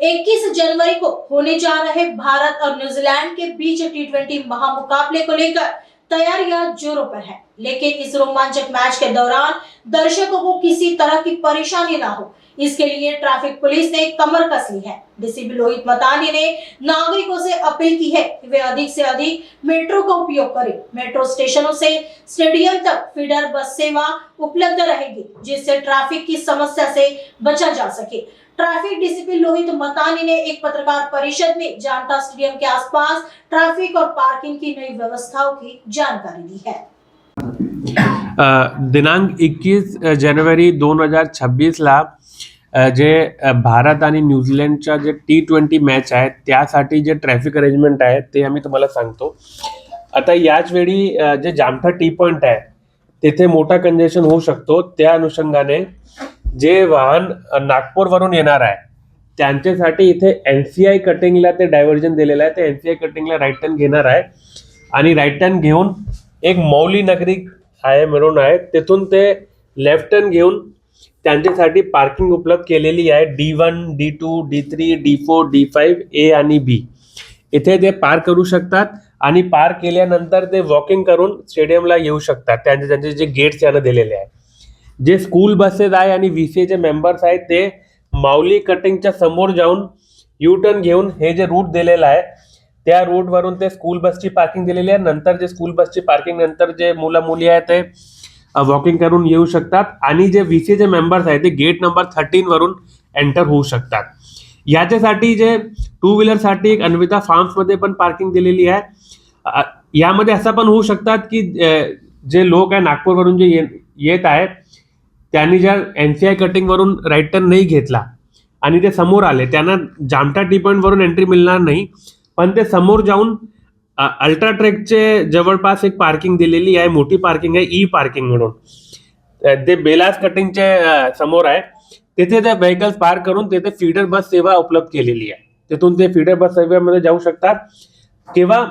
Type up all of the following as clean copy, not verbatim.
21 January को होने जा रहे भारत और न्यूजीलैंड के बीच T20 महामुकाबले को लेकर तैयारियां जोरों पर है, लेकिन इस रोमांचक मैच के दौरान दर्शकों को किसी तरह की परेशानी ना हो, इसके लिए ट्रैफिक पुलिस ने कमर कस ली है। डीसीपी लोहित मतानी ने नागरिकों से अपील की है कि वे अधिक से अधिक मेट्रो का उपयोग करें। मेट्रो स्टेशनों से स्टेडियम तक फीडर बस सेवा उपलब्ध रहेगी, जिससे ट्रैफिक की समस्या से बचा जा सके। ट्रैफिक डीसीपी लोहित मतानी ने एक पत्रकार परिषद में जानता स्टेडियम के आसपास ट्रैफिक और पार्किंग की नई व्यवस्थाओं की जानकारी दी है। दिनांक 21 जानेवारी 2026 ला जे भारत आणि न्यूझीलंडच्या जे T20 मॅच आहे त्यासाठी जे ट्रॅफिक अरेंजमेंट आहे ते आम्ही तुम्हाला सांगतो। आता याच वेळी जे जामठा टी पॉइंट आहे तिथे मोठा कंजेशन होऊ शकतो। त्या अनुषंगाने जे वाहन नागपूर वरून येणार आहे त्यांच्यासाठी इथे एनसीआय कटिंगला ते डायव्हर्जन दिलेलं आहे। ते एनसीआय कटिंगला राईट टर्न घेणार आहे आणि राईट टर्न घेऊन एक मौली नगरी आहे म्हणून आहे तिथून ते लेफ्ट टर्न घेऊन त्यांच्यासाठी पार्किंग उपलब्ध केलेली आहे। D1, D2, D3, D4, D5, A आणि B इथे ते पार्क करू शकतात आणि पार्क केल्यानंतर ते वॉकिंग करून स्टेडियमला येऊ शकतात। त्यांचे जे गेट्स यांना दिलेले आहे। जे स्कूल बसेस आहे आणि VCAचे मेंबर्स आहेत ते माऊली कटिंगच्या समोर जाऊन यू टर्न घेऊन हे जे रूट दिलेला आहे त्या रूट वरून ते स्कूल बसची पार्किंग दिलेली आहे। नंतर जे स्कूल बसची पार्किंग नंतर जे मुली आहेत ते वॉकिंग करून येऊ शकतात आणि जे VCAचे मेंबर्स आहेत ते गेट नंबर 13 वरून एंटर होऊ शकतात। याच्यासाठी जे टू व्हीलर साठी एक अन्विता फार्म्स मध्ये पण पार्किंग दिलेली आहे। यामध्ये असं पण होऊ शकतात की जे लोक आहे नागपूर वरून जे येत आहेत त्यांनी जर एनसीआय कटिंग वरून राईट टर्न नाही घेतला आणि ते समोर आले त्यांना जामठा टी पॉइंट वरून एंट्री मिळणार नाही, पण ते समोर जाऊन अल्ट्राट्रेकचे जवळपास एक पार्किंग दिलेली आहे, मोठी पार्किंग आहे, ई पार्किंग म्हणून ते बेलास कटिंगचे समोर आहे। तिथे ते व्हेकल्स पार्क करून तिथे फीडर बस सेवा उपलब्ध केलेली आहे। तिथून ते फीडर बस सेवेमध्ये जाऊ शकतात किंवा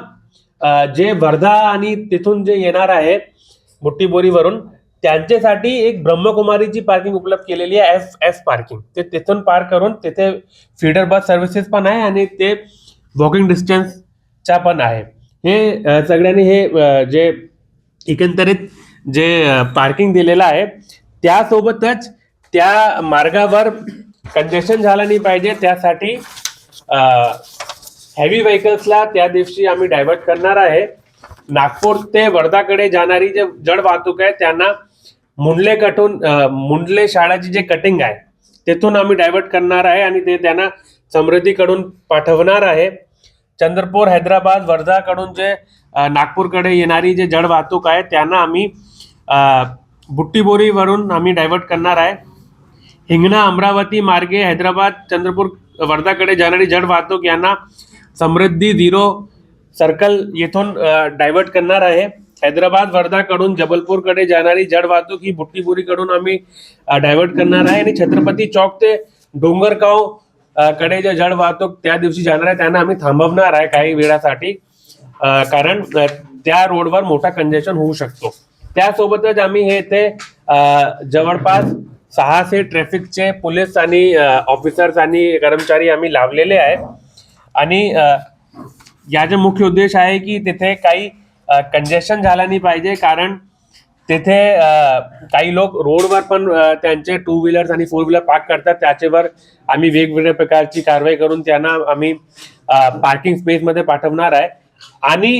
जे वर्धा आणि तिथून जे येणार आहे बुट्टीबोरीवरून त्यांच्यासाठी एक ब्रह्मकुमारीची पार्किंग उपलब्ध केलेली आहे, एफ पार्किंग। ते तिथून पार्क करून तिथे फीडर बस सर्व्हिसेस पण आहे आणि ते वॉकिंग डिस्टन्सचा पण आहे। हे सगळ्यांनी हे जे एकंदरीत जे पार्किंग दिलेलं आहे त्यासोबतच त्या मार्गावर कंजेशन झालं नाही पाहिजे त्यासाठी हेवी व्हेकल्सला त्या दिवशी आम्ही डायव्हर्ट करणार आहे। नागपूर ते वर्धाकडे जाणारी जे जड वाहतूक आहे त्यांना मुंडले शाळाची जे कटिंग आहे तिथून आम्ही डायव्हर्ट करणार आहे आणि ते त्यांना समृद्धीकडून पाठवणार आहे। चंद्रपूर, हैदराबाद, वर्धाकडून जे नागपूरकडे येणारी जे जड वाहतूक आहे त्यांना आम्ही बुट्टीबोरीवरून आम्ही डायव्हर्ट करणार आहे। हिंगणा, अमरावती मार्गे हैदराबाद, चंद्रपूर, वर्धाकडे जाणारी जड वाहतूक यांना समृद्धी झिरो सर्कल येथून डायव्हर्ट करणार आहे। हैदराबाद, वर्धाकडून जबलपूरकडे जाणारी जड वाहतूक ही बुट्टीबोरीकडून आम्ही डायव्हर्ट करणार आहे आणि छत्रपती चौक ते डोंगरगाव कडे जे जड वाहतूक त्या दिवशी जाणार आहे त्यांना आम्ही थांबवणार आहे काही वेळासाठी, कारण त्या रोडवर मोठा कंजेशन होऊ शकतो। त्यासोबतच आम्ही हे ते जवळपास 600 ट्रॅफिकचे पोलीस आणि ऑफिसर्स आणि कर्मचारी आम्ही लावलेले आहे आणि याचा मुख्य उद्देश आहे की तिथे काही कंजेशन झाला नाही पाहिजे, कारण तिथे काही लोक रोडवर पण त्यांचे टू व्हीलर्स आणि फोर व्हीलर पार्क करतात। त्याच्यावर आम्ही वेगवेगळ्या प्रकारची कारवाई करून त्यांना आम्ही पार्किंग स्पेसमध्ये पाठवणार आहे आणि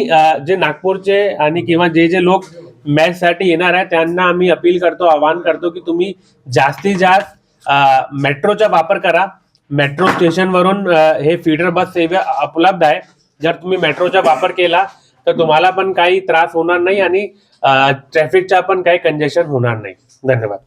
जे नागपूरचे आणि किंवा जे लोक मॅचसाठी येणार आहे त्यांना आम्ही अपील करतो, आवाहन करतो की तुम्ही जास्तीत जास्त मेट्रोचा वापर करा। मेट्रो स्टेशनवरून हे फीडर बस सेवा उपलब्ध आहे। जर तुम्ही मेट्रोचा वापर केला तर तुम्हाला पण काही त्रास होणार नाही आणि ट्रॅफिकचा पण काही कंजेशन होणार नाही। धन्यवाद।